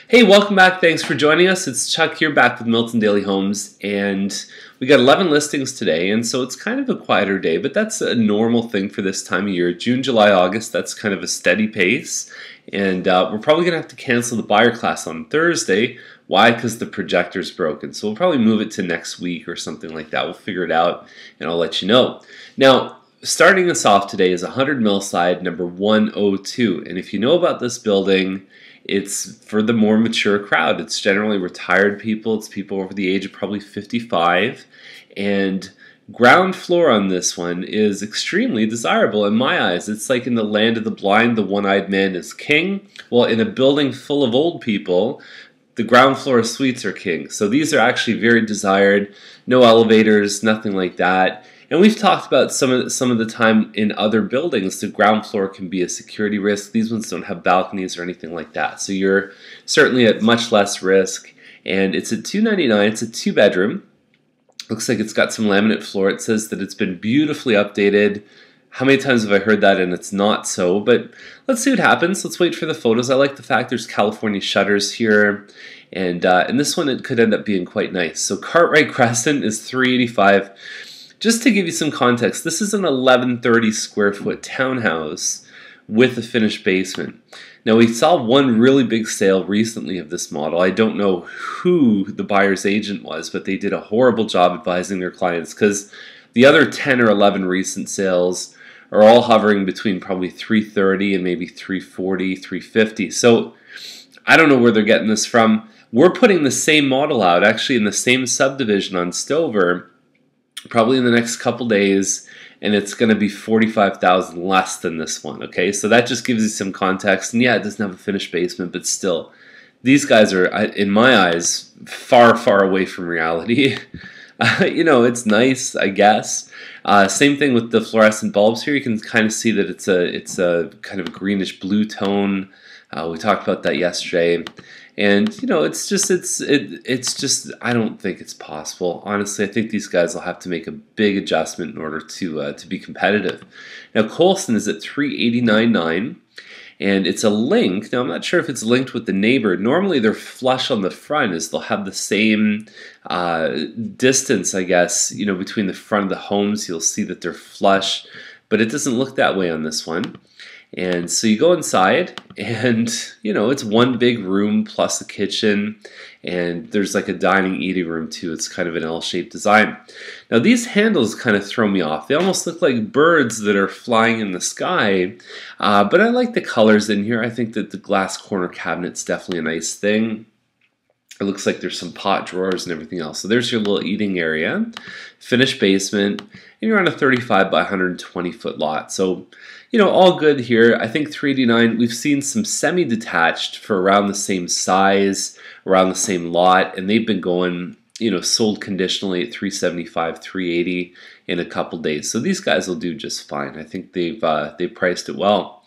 Hey, welcome back. Thanks for joining us. It's Chuck here back with Milton Daily Homes, and we got 11 listings today, and so it's kind of a quieter day, but that's a normal thing for this time of year. June, July, August, that's kind of a steady pace, and we're probably going to have to cancel the buyer class on Thursday. Why? Because the projector's broken, so we'll probably move it to next week or something like that. We'll figure it out, and I'll let you know. Now, starting us off today is 100 Millside, number 102, and if you know about this building, it's for the more mature crowd. It's generally retired people. It's people over the age of probably 55. And ground floor on this one is extremely desirable in my eyes. It's like in the land of the blind, the one-eyed man is king. Well, in a building full of old people, the ground floor suites are king. So these are actually very desired. No elevators, nothing like that. And we've talked about some of the time in other buildings, the ground floor can be a security risk. These ones don't have balconies or anything like that. So you're certainly at much less risk. And it's at $299. It's a 2-bedroom. Looks like it's got some laminate floor. It says that it's been beautifully updated. How many times have I heard that and it's not so? But let's see what happens. Let's wait for the photos. I like the fact there's California shutters here. And this one, it could end up being quite nice. So Cartwright Crescent is $385. Just to give you some context, this is an 1130 square foot townhouse with a finished basement. Now, we saw one really big sale recently of this model. I don't know who the buyer's agent was, but they did a horrible job advising their clients because the other 10 or 11 recent sales are all hovering between probably 330 and maybe 340, 350. So I don't know where they're getting this from. We're putting the same model out actually in the same subdivision on Stover probably in the next couple days, and it's going to be $45,000 less than this one. Okay, so that just gives you some context. And yeah, it doesn't have a finished basement, but still, these guys are, in my eyes, far, far away from reality. You know, it's nice, I guess. Same thing with the fluorescent bulbs here. You can kind of see that it's a kind of greenish blue tone. We talked about that yesterday. And you know, it's just I don't think it's possible. Honestly, I think these guys will have to make a big adjustment in order to be competitive. Now, Colson is at $389.9, and it's a link. Now, I'm not sure if it's linked with the neighbor. Normally, they're flush on the front, as they'll have the same distance, I guess, you know, between the front of the homes. You'll see that they're flush, but it doesn't look that way on this one. And so you go inside, and you know, it's one big room plus a kitchen, and there's like a dining eating room too. It's kind of an L-shaped design. Now these handles kind of throw me off. They almost look like birds that are flying in the sky, but I like the colors in here. I think that the glass corner cabinet's definitely a nice thing. It looks like there's some pot drawers and everything else. So there's your little eating area, finished basement, and you're on a 35 by 120 foot lot. So, you know, all good here. I think $389, we've seen some semi-detached for around the same size, around the same lot, and they've been going, you know, sold conditionally at $375, $380 in a couple days. So these guys will do just fine. I think they've priced it well.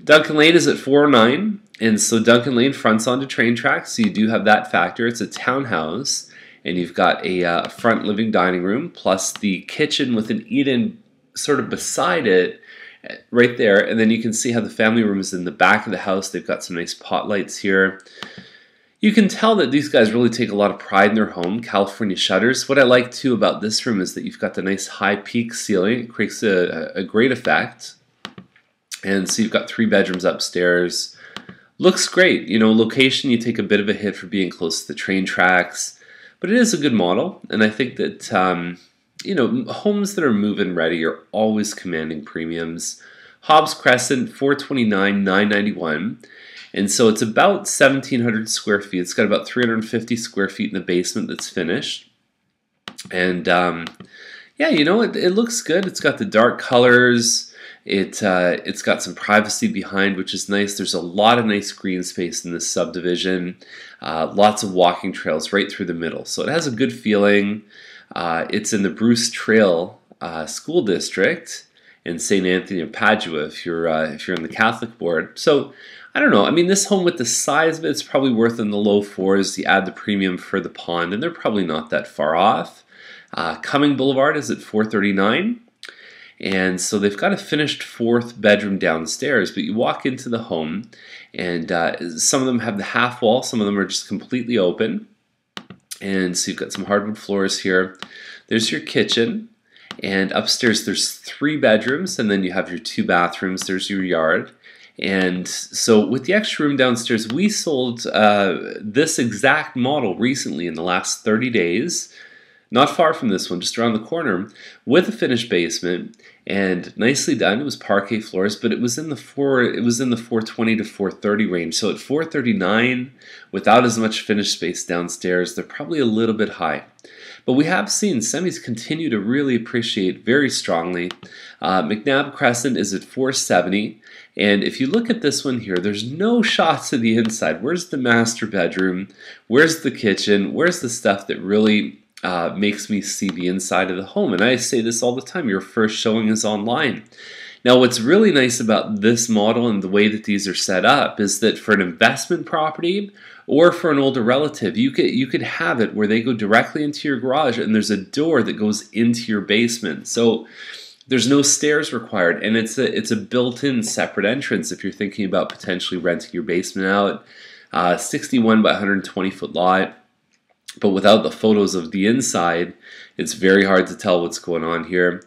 Duncan Lane is at $409, and so Duncan Lane fronts onto train tracks, so you do have that factor. It's a townhouse, and you've got a front living dining room, plus the kitchen with an eat-in sort of beside it, right there, and then you can see how the family room is in the back of the house. They've got some nice pot lights here. You can tell that these guys really take a lot of pride in their home. California shutters. What I like too about this room is that you've got the nice high peak ceiling. It creates a great effect. And so you've got 3 bedrooms upstairs. Looks great. You know, location, you take a bit of a hit for being close to the train tracks, but it is a good model, and I think that you know, homes that are move-in ready are always commanding premiums. Hobbs Crescent, $429,991, and so it's about 1,700 square feet. It's got about 350 square feet in the basement that's finished, and yeah, you know, it looks good. It's got the dark colors. It's got some privacy behind, which is nice. There's a lot of nice green space in this subdivision. Lots of walking trails right through the middle, so it has a good feeling. It's in the Bruce Trail School District in St. Anthony of Padua if you're in the Catholic board. So I don't know. I mean, this home with the size of it's probably worth in the low 4s. You add the premium for the pond, and they're probably not that far off. Cumming Boulevard is at $439. And so they've got a finished 4th bedroom downstairs, but you walk into the home, and some of them have the half wall, some of them are just completely open. And so you've got some hardwood floors here. There's your kitchen, and upstairs there's 3 bedrooms, and then you have your 2 bathrooms. There's your yard. And so with the extra room downstairs, we sold this exact model recently in the last 30 days. Not far from this one, just around the corner, with a finished basement, and nicely done. It was parquet floors, but it was in the 420 to 430 range. So at 439, without as much finished space downstairs, they're probably a little bit high. But we have seen semis continue to really appreciate very strongly. McNabb Crescent is at 470, and if you look at this one here, there's no shots of the inside. Where's the master bedroom? Where's the kitchen? Where's the stuff that really makes me see the inside of the home? And I say this all the time, your first showing is online. Now, what's really nice about this model and the way that these are set up is that for an investment property or for an older relative, you could have it where they go directly into your garage, and there's a door that goes into your basement. So there's no stairs required, and it's a built-in separate entrance if you're thinking about potentially renting your basement out. 61 by 120 foot lot. But without the photos of the inside, it's very hard to tell what's going on here.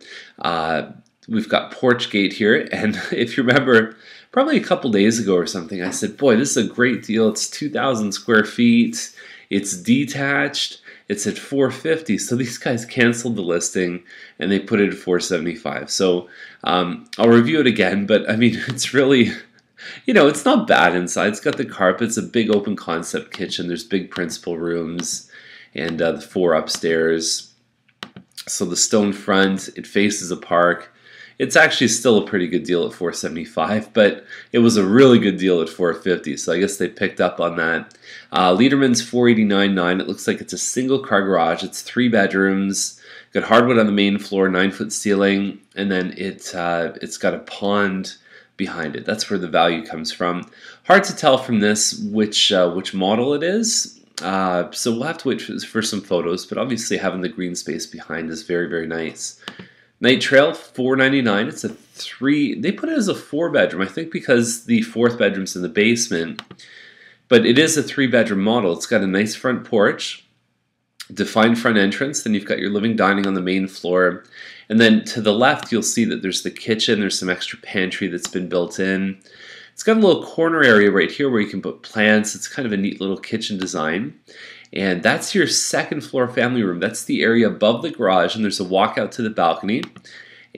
We've got porch gate here, and if you remember, probably a couple days ago or something, I said, boy, this is a great deal. It's 2,000 square feet. It's detached. It's at 450. So these guys canceled the listing, and they put it at 475. So I'll review it again, but I mean, it's really... You know, it's not bad inside. It's got the carpets, a big open concept kitchen. There's big principal rooms, and the 4 upstairs. So the stone front, it faces a park. It's actually still a pretty good deal at 475, but it was a really good deal at 450. So I guess they picked up on that. Lederman's 489.9. It looks like it's a single car garage. It's 3 bedrooms. Got hardwood on the main floor, 9-foot ceiling, and then it's got a pond behind it. That's where the value comes from. Hard to tell from this which model it is. So we'll have to wait for some photos, but obviously having the green space behind is very, very nice. Night Trail, $499. It's a 3. They put it as a 4-bedroom, I think, because the 4th bedroom's in the basement. But it is a 3-bedroom model. It's got a nice front porch, defined front entrance. Then you've got your living dining on the main floor. And then to the left, you'll see that there's the kitchen. There's some extra pantry that's been built in. It's got a little corner area right here where you can put plants. It's kind of a neat little kitchen design. And that's your 2nd floor family room. That's the area above the garage, and there's a walkout to the balcony.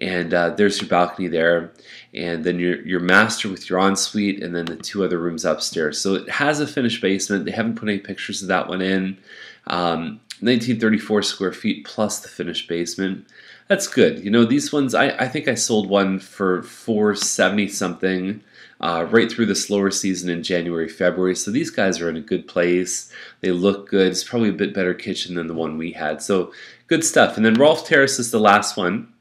And there's your balcony there. And then your master with your ensuite, and then the 2 other rooms upstairs. So it has a finished basement. They haven't put any pictures of that one in. 1934 square feet plus the finished basement. That's good. You know, these ones, I think I sold one for 470 something right through the slower season in January, February. So these guys are in a good place. They look good. It's probably a bit better kitchen than the one we had. So good stuff. And then Rolfe Terrace is the last one.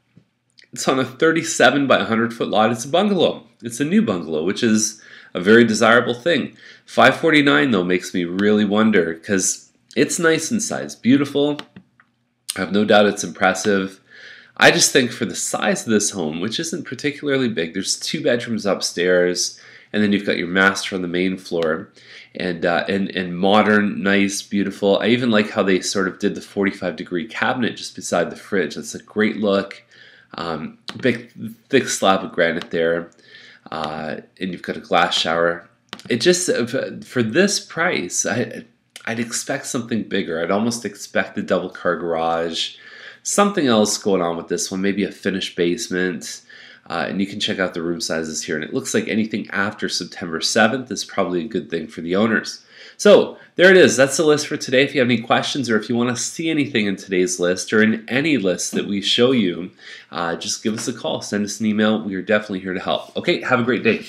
It's on a 37 by 100 foot lot. It's a bungalow. It's a new bungalow, which is a very desirable thing. $549 though makes me really wonder, because it's nice inside. It's beautiful. I have no doubt it's impressive. I just think for the size of this home, which isn't particularly big, there's 2 bedrooms upstairs, and then you've got your master on the main floor, and modern, nice, beautiful. I even like how they sort of did the 45-degree cabinet just beside the fridge. That's a great look. Big, thick slab of granite there, and you've got a glass shower. It just, for this price, I'd expect something bigger. I'd almost expect a double-car garage. Something else going on with this one, maybe a finished basement, and you can check out the room sizes here, and it looks like anything after September 7th is probably a good thing for the owners. So there it is. That's the list for today. If you have any questions, or if you want to see anything in today's list or in any list that we show you, just give us a call, send us an email. We are definitely here to help. Okay, have a great day.